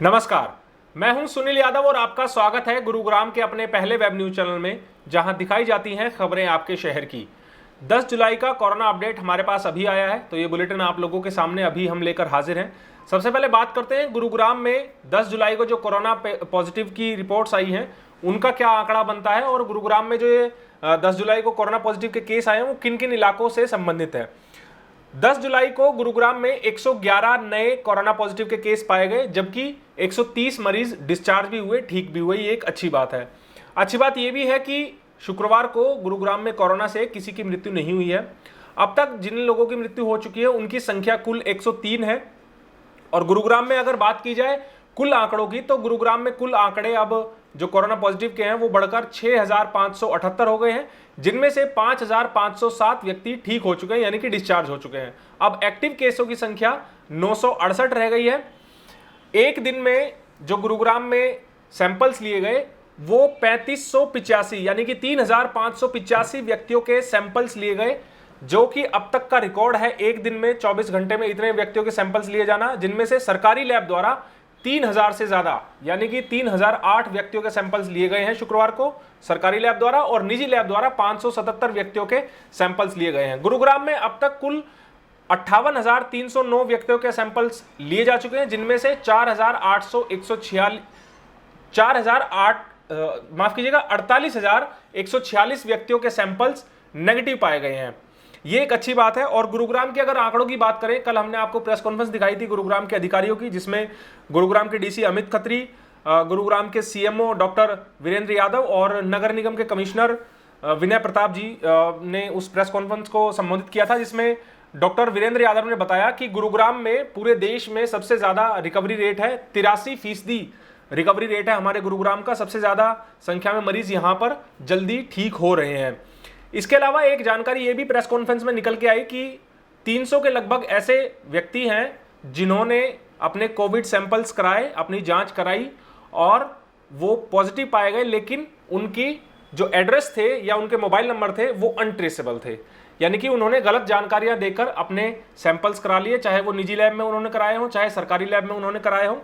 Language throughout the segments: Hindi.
नमस्कार, मैं हूं सुनील यादव और आपका स्वागत है गुरुग्राम के अपने पहले वेब न्यूज चैनल में, जहां दिखाई जाती हैं खबरें आपके शहर की। 10 जुलाई का कोरोना अपडेट हमारे पास अभी आया है, तो ये बुलेटिन आप लोगों के सामने अभी हम लेकर हाजिर हैं। सबसे पहले बात करते हैं गुरुग्राम में 10 जुलाई को जो कोरोना पॉजिटिव की रिपोर्ट्स आई हैं उनका क्या आंकड़ा बनता है, और गुरुग्राम में जो ये 10 जुलाई को कोरोना पॉजिटिव के केस आए हैं वो किन किन इलाकों से संबंधित है। 10 जुलाई को गुरुग्राम में 111 नए कोरोना पॉजिटिव के केस पाए गए, जबकि 130 मरीज डिस्चार्ज भी हुए, ठीक भी हुए। ये एक अच्छी बात है। अच्छी बात ये भी है कि शुक्रवार को गुरुग्राम में कोरोना से किसी की मृत्यु नहीं हुई है। अब तक जिन लोगों की मृत्यु हो चुकी है उनकी संख्या कुल 103 है। और गुरुग्राम में अगर बात की जाए कुल आंकड़ों की, तो गुरुग्राम में कुल आंकड़े अब जो कोरोना पॉजिटिव के हैं वो बढ़कर 6578 हो गए हैं, जिनमें से 5507 व्यक्ति ठीक हो चुके हैं, यानी कि डिस्चार्ज हो चुके हैं। अब एक्टिव केसों की संख्या 968 रह गई है। एक दिन में जो गुरुग्राम में सैंपल्स लिए गए वो 3585 यानी कि 3585 व्यक्तियों के सैंपल्स लिए गए, जो कि अब तक का रिकॉर्ड है। एक दिन में 24 घंटे में इतने व्यक्तियों के सैंपल्स लिए जाना, जिनमें से सरकारी लैब द्वारा 3000 से ज्यादा यानी कि 3008 व्यक्तियों के सैंपल्स लिए गए हैं शुक्रवार को सरकारी लैब द्वारा, और निजी लैब द्वारा 577 व्यक्तियों के सैंपल्स लिए गए हैं। गुरुग्राम में अब तक कुल 58,309 व्यक्तियों के सैंपल्स लिए जा चुके हैं, जिनमें से 48,146 व्यक्तियों के सैंपल्स नेगेटिव पाए गए हैं। ये एक अच्छी बात है। और गुरुग्राम के अगर आंकड़ों की बात करें, कल हमने आपको प्रेस कॉन्फ्रेंस दिखाई थी गुरुग्राम के अधिकारियों की, जिसमें गुरुग्राम के डीसी अमित खत्री, गुरुग्राम के सीएमओ डॉक्टर वीरेंद्र यादव और नगर निगम के कमिश्नर विनय प्रताप जी ने उस प्रेस कॉन्फ्रेंस को संबोधित किया था, जिसमें डॉक्टर वीरेंद्र यादव ने बताया कि गुरुग्राम में पूरे देश में सबसे ज्यादा रिकवरी रेट है। 83% रिकवरी रेट है हमारे गुरुग्राम का। सबसे ज्यादा संख्या में मरीज यहां पर जल्दी ठीक हो रहे हैं। इसके अलावा एक जानकारी ये भी प्रेस कॉन्फ्रेंस में निकल के आई कि 300 के लगभग ऐसे व्यक्ति हैं जिन्होंने अपने कोविड सैंपल्स कराए, अपनी जांच कराई और वो पॉजिटिव पाए गए, लेकिन उनकी जो एड्रेस थे या उनके मोबाइल नंबर थे वो अनट्रेसेबल थे, यानी कि उन्होंने गलत जानकारियां देकर अपने सैंपल्स करा लिए, चाहे वो निजी लैब में उन्होंने कराए हों चाहे सरकारी लैब में उन्होंने कराए हों।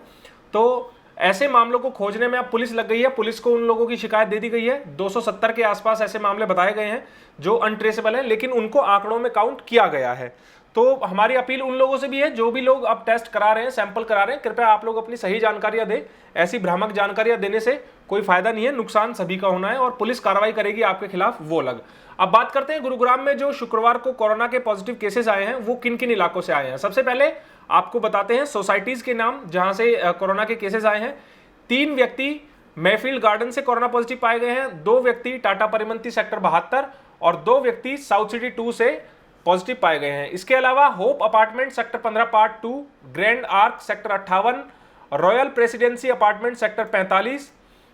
तो ऐसे मामलों को खोजने में अब पुलिस लग गई है। पुलिस को उन लोगों की शिकायत दे दी गई है। 270 के आसपास ऐसे मामले बताए गए हैं जो अनट्रेसेबल हैं, लेकिन उनको आंकड़ों में काउंट किया गया है। तो हमारी अपील उन लोगों से भी है, जो भी लोग अब टेस्ट करा रहे हैं, सैंपल करा रहे हैं, कृपया आप लोग अपनी सही जानकारियां दें। ऐसी भ्रामक जानकारियां देने से कोई फायदा नहीं है, नुकसान सभी का होना है और पुलिस कार्रवाई करेगी आपके खिलाफ, वो अलग। अब बात करते हैं गुरुग्राम में जो शुक्रवार को कोरोना के पॉजिटिव केसेस आए हैं वो किन किन इलाकों से आए हैं। सबसे पहले आपको बताते हैं सोसाइटीज के नाम जहां से कोरोना के केसेस आए हैं। 3 व्यक्ति मैफील्ड गार्डन से कोरोना पॉजिटिव पाए गए हैं, 2 व्यक्ति टाटा परिमंती सेक्टर 72 और 2 व्यक्ति साउथ सिटी 2 से पॉजिटिव पाए गए हैं। इसके अलावा Hope Apartment sector 15 part 2, Grand Arc sector 58, Royal Presidency Apartment sector 45,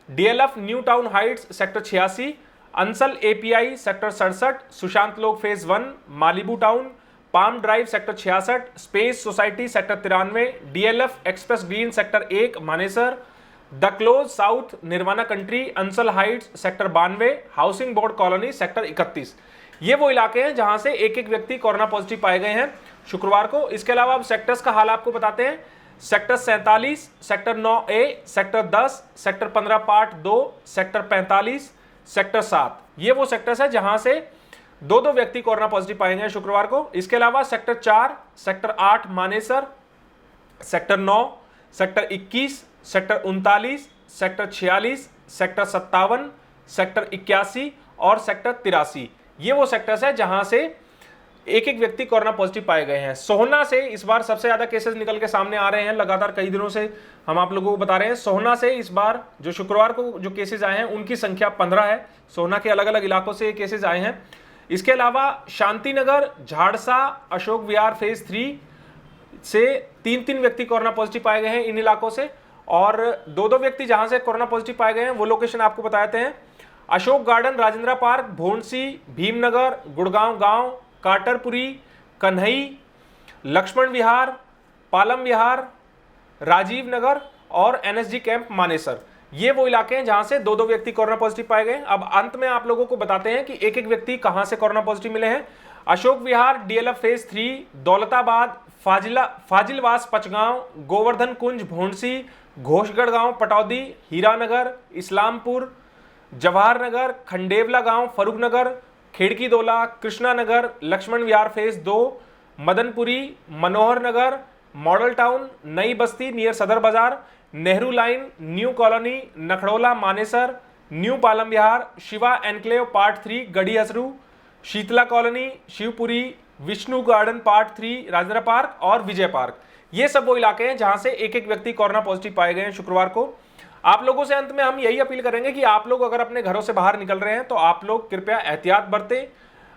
DLF New Town Heights sector 86, Ansal API sector 67, Sushant Lok phase 1 Malibu Town, Palm Drive sector 66, Space Society sector 93, DLF Express Green sector 1 Manesar, The Close South Nirvana Country Ansal Heights sector 92, Housing Board Colony sector 31। ये वो इलाके हैं जहां से एक एक व्यक्ति कोरोना पॉजिटिव पाए गए हैं शुक्रवार को। इसके अलावा अब सेक्टर्स का हाल आपको बताते हैं। Sector 47, sector 9A, sector 10, sector 15 part 2, sector 45, sector 7, ये वो सेक्टर्स है जहां से 2-2 व्यक्ति कोरोना पॉजिटिव पाए गए शुक्रवार को। इसके अलावा sector 4, sector 8 Manesar, sector 9, sector 21, sector 39, sector 46, sector 57, sector 81 और सेक्टर 83, ये वो सेक्टर्स है जहां से एक एक व्यक्ति कोरोना पॉजिटिव पाए गए हैं। सोहना से इस बार सबसे ज्यादा केसेस निकल के सामने आ रहे हैं। लगातार कई दिनों से हम आप लोगों को बता रहे हैं, सोहना से इस बार जो शुक्रवार को जो केसेस आए हैं उनकी संख्या 15 है। सोहना के अलग अलग इलाकों से केसेस आए हैं। इसके अलावा शांतिनगर, झाड़सा, अशोक विहार फेज 3 से 3-3 व्यक्ति कोरोना पॉजिटिव पाए गए हैं इन इलाकों से, और 2-2 व्यक्ति जहां से कोरोना पॉजिटिव पाए गए हैं वो लोकेशन आपको बताते हैं। अशोक गार्डन, राजेंद्रा पार्क, भोंडसी, भीमनगर, गुड़गांव गांव, काटरपुरी, कन्हई, लक्ष्मण विहार, पालम विहार, राजीव नगर और एनएसजी कैंप मानेसर, ये वो इलाके हैं जहां से 2-2 व्यक्ति कोरोना पॉजिटिव पाए गए। अब अंत में आप लोगों को बताते हैं कि एक एक व्यक्ति कहां से कोरोना पॉजिटिव मिले हैं। अशोक विहार डीएलएफ फेज 3, दौलताबाद, फाजिलवास पचगांव, गोवर्धन कुंज भोंडसी, घोषगढ़ गांव पटौदी, हीरानगर, इस्लामपुर, जवाहर नगर, खंडेवला गांव Farukhnagar, Khirkidaula, Krishnanagar, Laxman Vihar phase 2, Madanpuri, Manohar Nagar, Model Town, Nai Basti near Sadar Bazar, Nehru line, new colony, Nakhrola Manesar, new Palam Vihar, Shiva enclave part 3 Garhi Hasru, Sheetla colony, Shivpuri, Vishnu garden part 3 Rajendra park और विजय पार्क। ये सब वो इलाके हैं जहां से एक एक व्यक्ति कोरोना पॉजिटिव पाए गए हैं शुक्रवार को। आप लोगों से अंत में हम यही अपील करेंगे कि आप लोग अगर अपने घरों से बाहर निकल रहे हैं तो आप लोग कृपया एहतियात बरतें।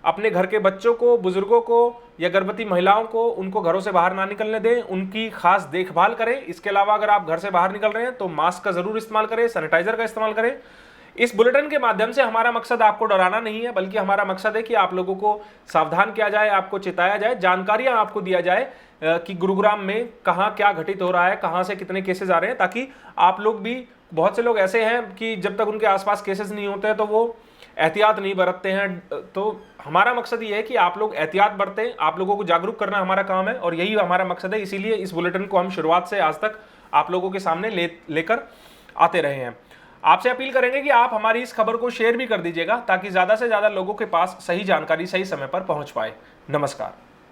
अपने घर के बच्चों को, बुजुर्गों को या गर्भवती महिलाओं को, उनको घरों से बाहर ना निकलने दें, उनकी खास देखभाल करें। इसके अलावा अगर आप घर से बाहर निकल रहे हैं तो मास्क का जरूर इस्तेमाल करें, सैनिटाइजर का इस्तेमाल करें। इस बुलेटिन के माध्यम से हमारा मकसद आपको डराना नहीं है, बल्कि हमारा मकसद है कि आप लोगों को सावधान किया जाए, आपको चिताया जाए, जानकारियां आपको दिया जाए कि गुरुग्राम में कहां क्या घटित हो रहा है, कहां से कितने केसेस आ रहे हैं, ताकि आप लोग भी, बहुत से लोग ऐसे हैं कि जब तक उनके आसपास केसेस नहीं होते हैं तो वो एहतियात नहीं बरतते हैं। तो हमारा मकसद ये है कि आप लोग एहतियात बरतें, आप लोगों को जागरूक करना हमारा काम है और यही हमारा मकसद है। इसीलिए इस बुलेटिन को हम शुरुआत से आज तक आप लोगों के सामने लेकर आते रहे हैं। आपसे अपील करेंगे कि आप हमारी इस खबर को शेयर भी कर दीजिएगा ताकि ज़्यादा से ज़्यादा लोगों के पास सही जानकारी सही समय पर पहुंच पाए। नमस्कार।